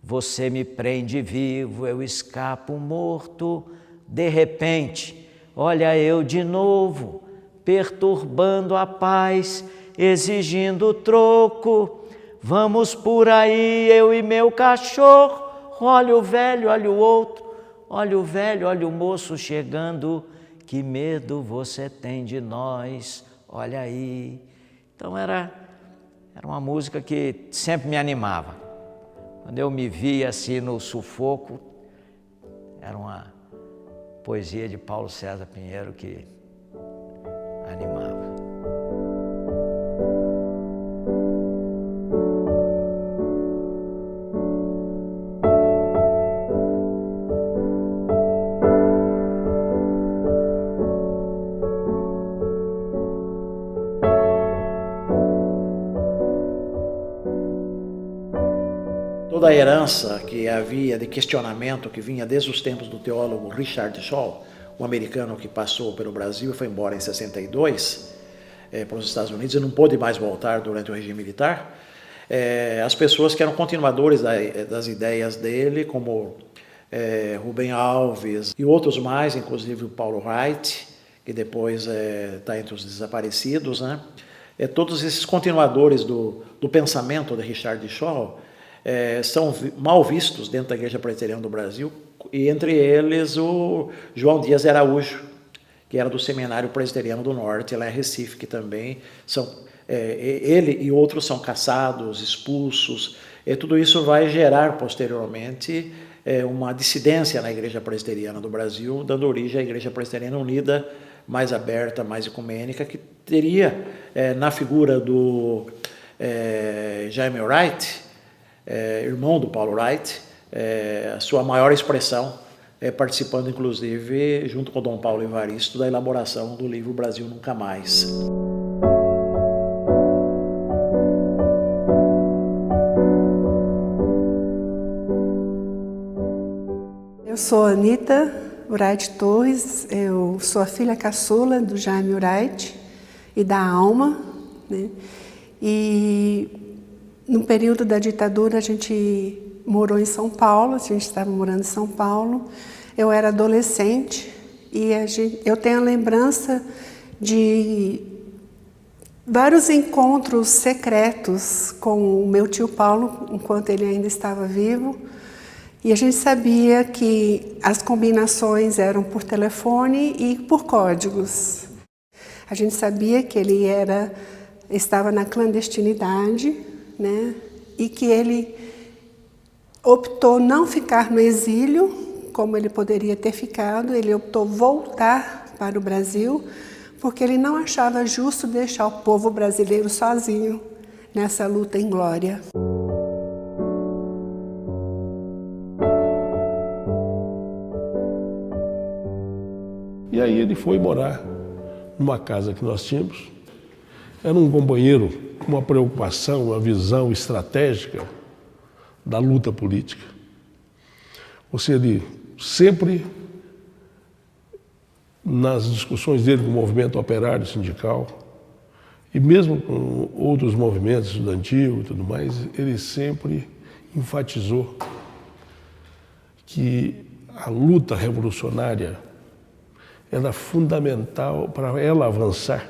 Você me prende vivo, eu escapo morto. De repente, olha eu de novo, perturbando a paz, exigindo troco. Vamos por aí, eu e meu cachorro. Olha o velho, olha o outro. Olha o velho, olha o moço chegando. Que medo você tem de nós, olha aí. Então era uma música que sempre me animava. Quando eu me via assim no sufoco, era uma poesia de Paulo César Pinheiro que animava.
Toda a herança que havia de questionamento que vinha desde os tempos do teólogo Richard Shaw, um americano que passou pelo Brasil e foi embora em 62 para os Estados Unidos e não pôde mais voltar durante o regime militar, as pessoas que eram continuadores das ideias dele, como Rubem Alves e outros mais, inclusive o Paulo Wright, que depois está entre os desaparecidos, né? Todos esses continuadores do pensamento de Richard Shaw são mal vistos dentro da Igreja Presbiteriana do Brasil, e entre eles o João Dias de Araújo, que era do Seminário Presbiteriano do Norte, lá em Recife, que também são ele e outros são caçados, expulsos, e tudo isso vai gerar posteriormente uma dissidência na Igreja Presbiteriana do Brasil, dando origem à Igreja Presbiteriana Unida, mais aberta, mais ecumênica, que teria na figura do Jaime Wright, irmão do Paulo Wright, a sua maior expressão, participando inclusive, junto com Dom Paulo Evaristo, da elaboração do livro Brasil Nunca Mais.
Eu sou Anita Wright Torres, eu sou a filha caçula do Jaime Wright e da Alma, né? E no período da ditadura a gente morou em São Paulo, a gente estava morando em São Paulo, eu era adolescente e eu tenho a lembrança de vários encontros secretos com o meu tio Paulo, enquanto ele ainda estava vivo, e a gente sabia que as combinações eram por telefone e por códigos. A gente sabia que ele estava na clandestinidade, né? E que ele optou não ficar no exílio, como ele poderia ter ficado, ele optou voltar para o Brasil, porque ele não achava justo deixar o povo brasileiro sozinho nessa luta em glória.
E aí ele foi morar numa casa que nós tínhamos. Era um companheiro com uma preocupação, uma visão estratégica da luta política. Ou seja, ele sempre, nas discussões dele com o movimento operário sindical, e mesmo com outros movimentos estudantil e tudo mais, ele sempre enfatizou que a luta revolucionária era fundamental, para ela avançar,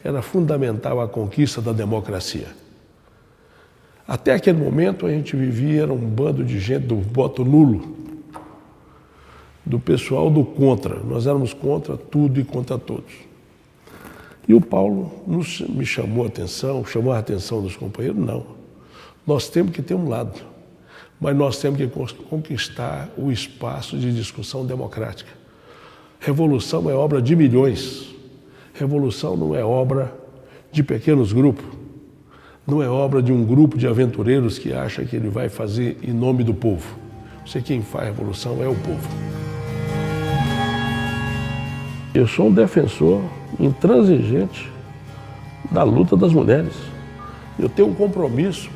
era fundamental a conquista da democracia. Até aquele momento a gente vivia, era um bando de gente do voto nulo, do pessoal do contra. Nós éramos contra tudo e contra todos. E o Paulo me chamou a atenção, chamou a atenção dos companheiros, não. Nós temos que ter um lado, mas nós temos que conquistar o espaço de discussão democrática. Revolução é obra de milhões. Revolução não é obra de pequenos grupos. Não é obra de um grupo de aventureiros que acha que ele vai fazer em nome do povo. Quem faz revolução é o povo. Eu sou um defensor intransigente da luta das mulheres. Eu tenho um compromisso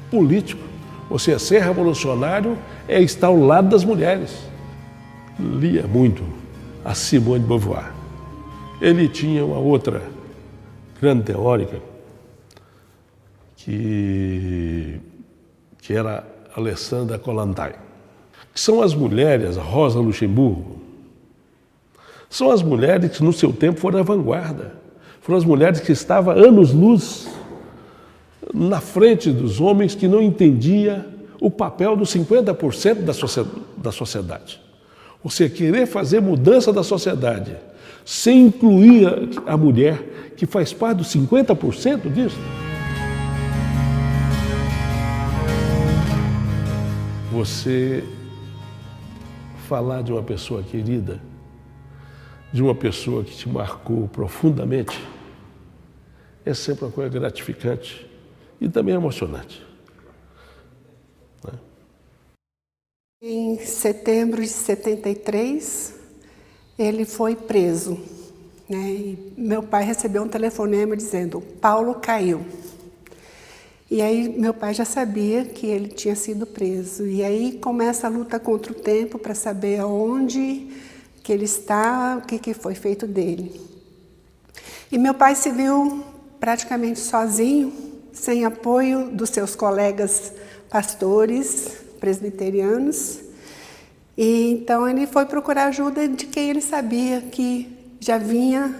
político. Ou seja, ser revolucionário é estar ao lado das mulheres. Lia muito a Simone de Beauvoir. Ele tinha uma outra grande teórica que era Alessandra Kollontai, que são as mulheres, a Rosa Luxemburgo, são as mulheres que no seu tempo foram a vanguarda, foram as mulheres que estavam anos-luz na frente dos homens que não entendiam o papel dos 50% da sociedade. Você querer fazer mudança da sociedade sem incluir a mulher, que faz parte dos 50% disso. Você falar de uma pessoa querida, de uma pessoa que te marcou profundamente, é sempre uma coisa gratificante e também emocionante.
Em setembro de 73, ele foi preso, né? E meu pai recebeu um telefonema dizendo: Paulo caiu. E aí meu pai já sabia que ele tinha sido preso. E aí começa a luta contra o tempo para saber aonde que ele está, o que foi feito dele. E meu pai se viu praticamente sozinho, sem apoio dos seus colegas pastores presbiterianos. E então ele foi procurar ajuda de quem ele sabia que já vinha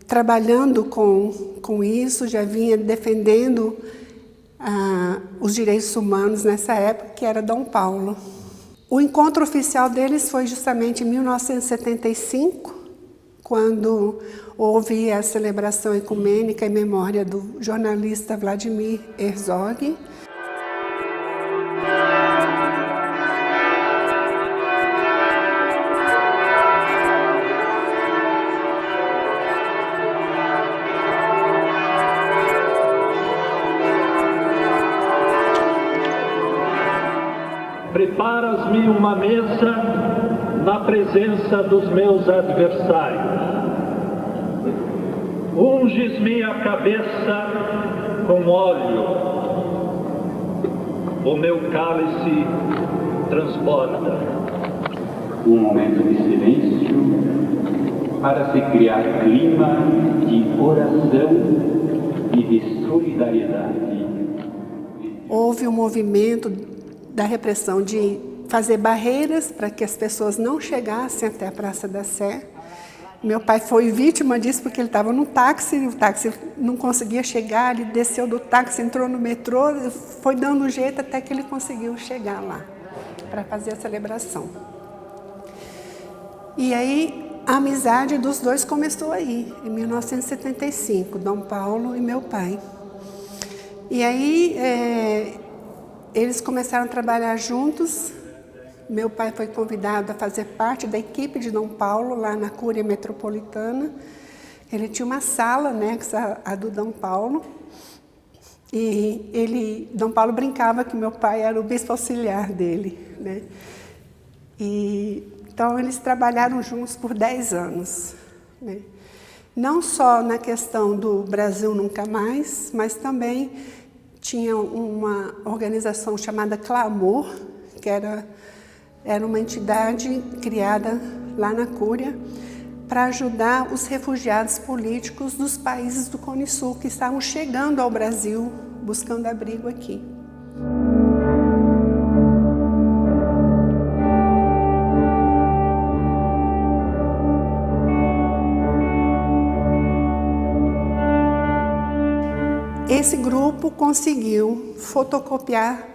trabalhando com isso, já vinha defendendo os direitos humanos nessa época, que era Dom Paulo. O encontro oficial deles foi justamente em 1975, quando houve a celebração ecumênica em memória do jornalista Vladimir Herzog.
Preparas-me uma mesa na presença dos meus adversários. Unges-me a cabeça com óleo. O meu cálice transborda.
Um momento de silêncio para se criar clima de oração e de solidariedade.
Houve um movimento da repressão de fazer barreiras para que as pessoas não chegassem até a Praça da Sé. Meu pai foi vítima disso porque ele estava no táxi, o táxi não conseguia chegar, ele desceu do táxi, entrou no metrô, foi dando jeito até que ele conseguiu chegar lá para fazer a celebração. E aí a amizade dos dois começou aí, em 1975, Dom Paulo e meu pai. E aí eles começaram a trabalhar juntos. Meu pai foi convidado a fazer parte da equipe de Dom Paulo, lá na Cúria Metropolitana. Ele tinha uma sala anexa à do Dom Paulo. E Dom Paulo brincava que meu pai era o bispo auxiliar dele, né? Então, eles trabalharam juntos por 10 anos, né? Não só na questão do Brasil Nunca Mais, mas também tinha uma organização chamada Clamor, que era uma entidade criada lá na Cúria para ajudar os refugiados políticos dos países do Cone Sul que estavam chegando ao Brasil buscando abrigo aqui. Esse grupo conseguiu fotocopiar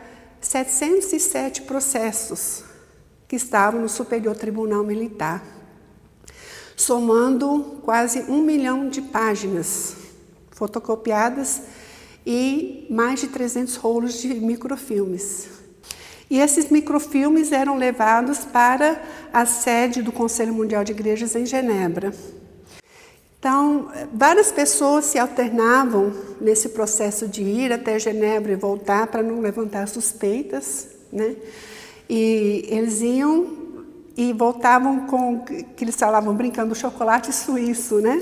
707 processos que estavam no Superior Tribunal Militar, somando quase 1 milhão de páginas fotocopiadas e mais de 300 rolos de microfilmes. E esses microfilmes eram levados para a sede do Conselho Mundial de Igrejas em Genebra. Então, várias pessoas se alternavam nesse processo de ir até Genebra e voltar para não levantar suspeitas, né? E eles iam e voltavam com, que eles falavam, brincando, chocolate suíço, né?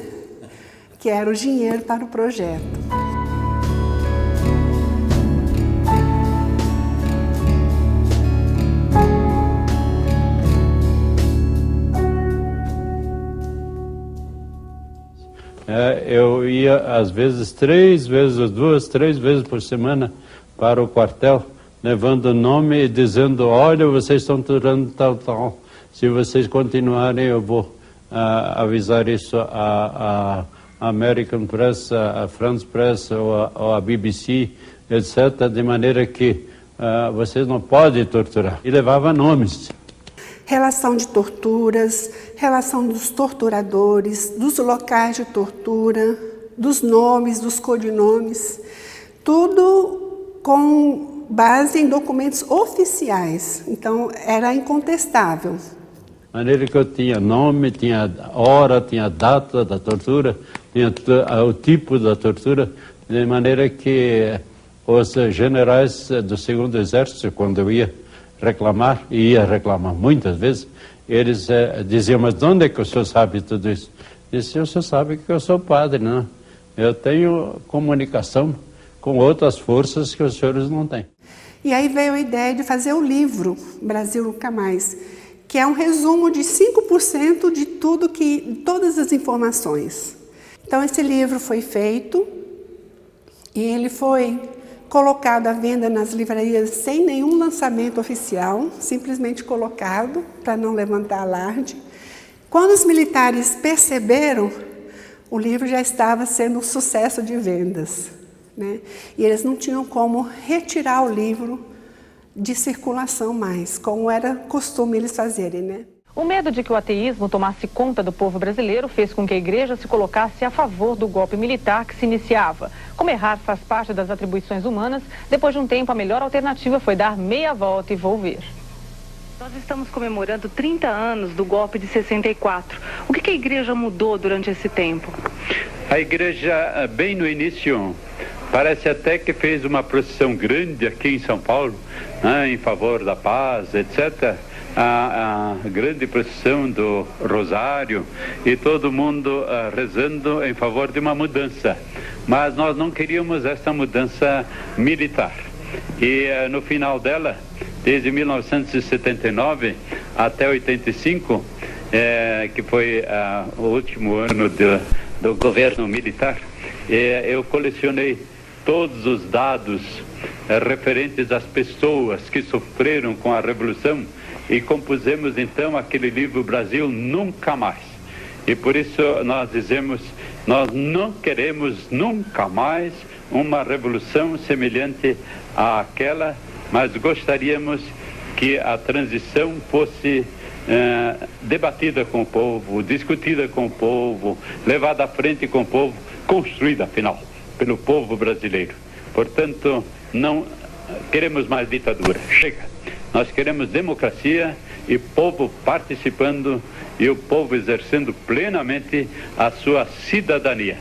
Que era o dinheiro para o projeto.
Eu ia, às vezes, 3 vezes, 2, 3 vezes por semana para o quartel, levando o nome e dizendo, olha, vocês estão tornando tal. Se vocês continuarem, eu vou avisar isso à American Press, à France Press ou à BBC, etc., de maneira que vocês não podem torturar. E levava nomes.
Relação de torturas, relação dos torturadores, dos locais de tortura, dos nomes, dos codinomes, tudo com base em documentos oficiais. Então, era incontestável.
De maneira que eu tinha nome, tinha hora, tinha data da tortura, tinha o tipo da tortura, de maneira que os generais do 2º Exército, quando eu ia reclamar, e ia reclamar muitas vezes, eles diziam, mas de onde é que o senhor sabe tudo isso? Disse, o senhor sabe que eu sou padre, não? Eu tenho comunicação com outras forças que os senhores não têm.
E aí veio a ideia de fazer o livro Brasil Nunca Mais, que é um resumo de 5% de todas as informações. Então esse livro foi feito e ele foi colocado à venda nas livrarias sem nenhum lançamento oficial, simplesmente colocado para não levantar alarde. Quando os militares perceberam, o livro já estava sendo um sucesso de vendas, né? E eles não tinham como retirar o livro de circulação mais, como era costume eles fazerem, né?
O medo de que o ateísmo tomasse conta do povo brasileiro fez com que a igreja se colocasse a favor do golpe militar que se iniciava. Como errar faz parte das atribuições humanas, depois de um tempo a melhor alternativa foi dar meia volta e volver. Nós estamos comemorando 30 anos do golpe de 64. O que a igreja mudou durante esse tempo?
A igreja, bem no início, parece até que fez uma procissão grande aqui em São Paulo, né, em favor da paz, etc., a grande procissão do Rosário e todo mundo rezando em favor de uma mudança. Mas nós não queríamos essa mudança militar. E no final dela, desde 1979 até 85, que foi o último ano do governo militar, eu colecionei todos os dados referentes às pessoas que sofreram com a Revolução e compusemos então aquele livro Brasil Nunca Mais. E por isso nós dizemos, nós não queremos nunca mais uma revolução semelhante àquela, mas gostaríamos que a transição fosse debatida com o povo, discutida com o povo, levada à frente com o povo, construída, afinal, pelo povo brasileiro. Portanto, não queremos mais ditadura. Chega. Nós queremos democracia e povo participando e o povo exercendo plenamente a sua cidadania.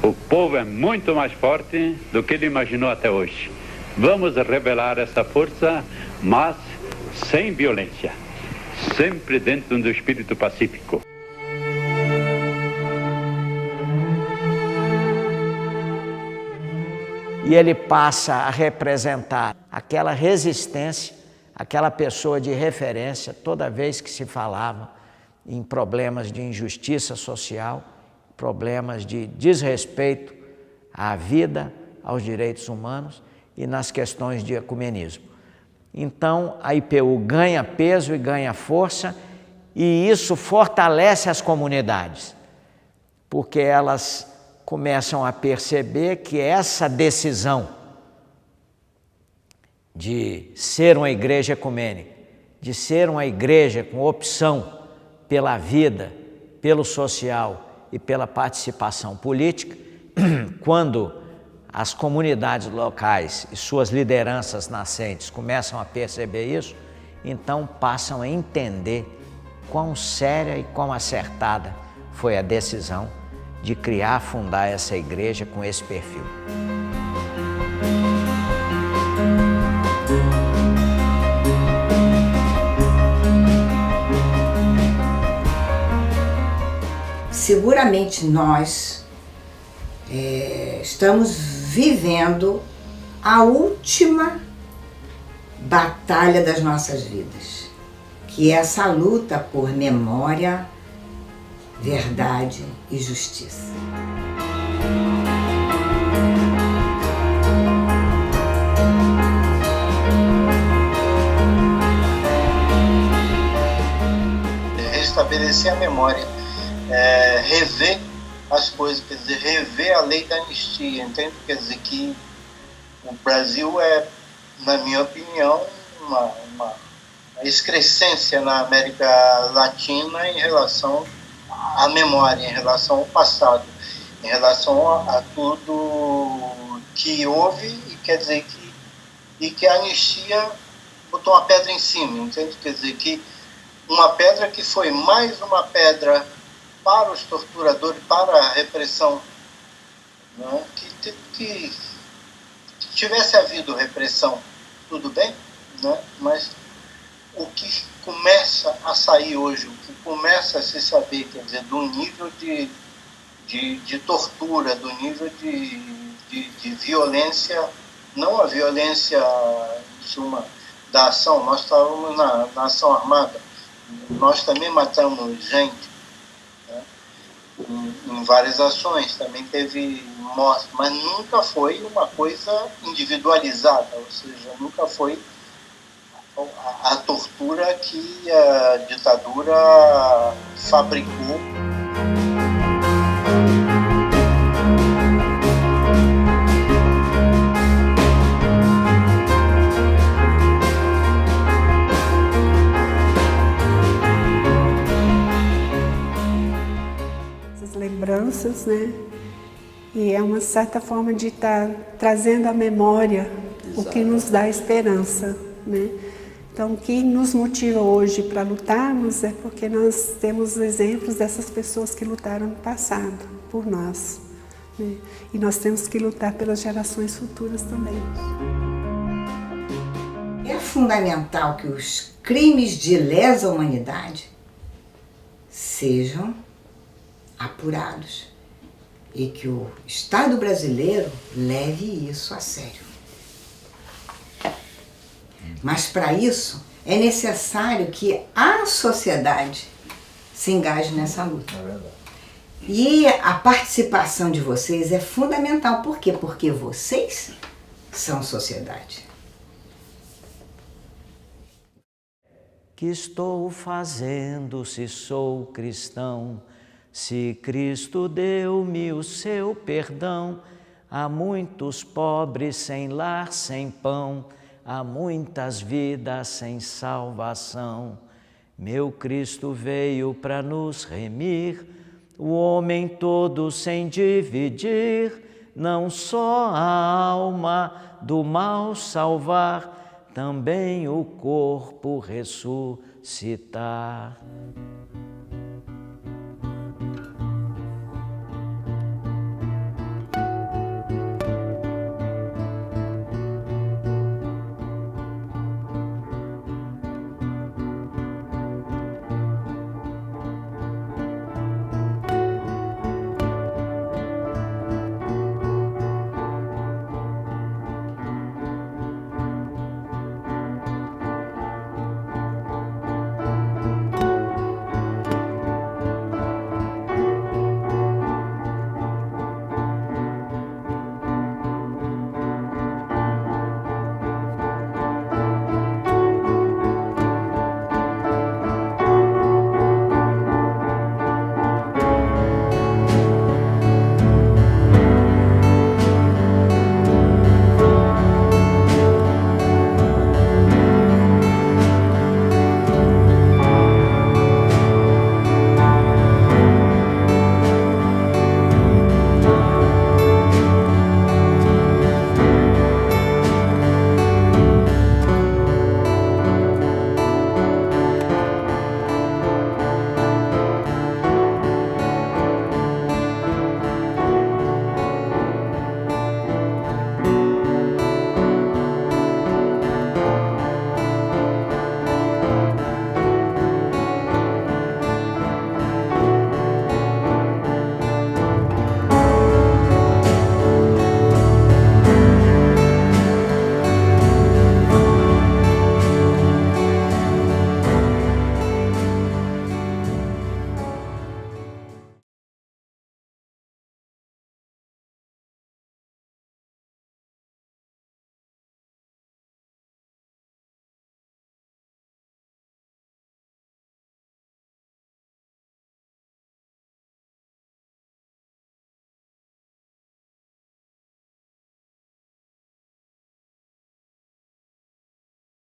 O povo é muito mais forte do que ele imaginou até hoje. Vamos revelar essa força, mas sem violência, sempre dentro do espírito pacífico.
E ele passa a representar aquela resistência, aquela pessoa de referência toda vez que se falava em problemas de injustiça social, problemas de desrespeito à vida, aos direitos humanos e nas questões de ecumenismo. Então, a IPU ganha peso e ganha força e isso fortalece as comunidades, porque elas começam a perceber que essa decisão de ser uma igreja ecumênica, de ser uma igreja com opção pela vida, pelo social e pela participação política, quando as comunidades locais e suas lideranças nascentes começam a perceber isso, então passam a entender quão séria e quão acertada foi a decisão de criar, fundar essa igreja com esse perfil.
Seguramente nós estamos vivendo a última batalha das nossas vidas, que é essa luta por memória, verdade e justiça.
Restabelecer a memória, rever as coisas, quer dizer, rever a lei da anistia, entende? Quer dizer que o Brasil é, na minha opinião, uma excrescência na América Latina em relação à memória, em relação ao passado, em relação a tudo que houve, e quer dizer que a anistia botou uma pedra em cima, entende? Quer dizer que uma pedra que foi mais uma pedra para os torturadores, para a repressão, né? que tivesse havido repressão, tudo bem, né? Mas o que começa a sair hoje, o que começa a se saber, quer dizer, do nível de tortura, do nível de violência, não a violência da ação, nós estávamos na ação armada, nós também matamos gente, em várias ações, também teve morte, mas nunca foi uma coisa individualizada, ou seja, nunca foi a tortura que a ditadura fabricou.
lembranças, né? E é uma certa forma de estar trazendo à memória o que nos dá esperança, né? Então, o que nos motiva hoje para lutarmos é porque nós temos exemplos dessas pessoas que lutaram no passado por nós, né? E nós temos que lutar pelas gerações futuras também.
É fundamental que os crimes de lesa humanidade sejam apurados e que o Estado brasileiro leve isso a sério. Mas para isso é necessário que a sociedade se engaje nessa luta. É verdade. E a participação de vocês é fundamental. Por quê? Porque vocês são sociedade.
Que estou fazendo se sou cristão? Se Cristo deu-me o seu perdão, há muitos pobres sem lar, sem pão, há muitas vidas sem salvação. Meu Cristo veio para nos remir, o homem todo sem dividir, não só a alma do mal salvar, também o corpo ressuscitar.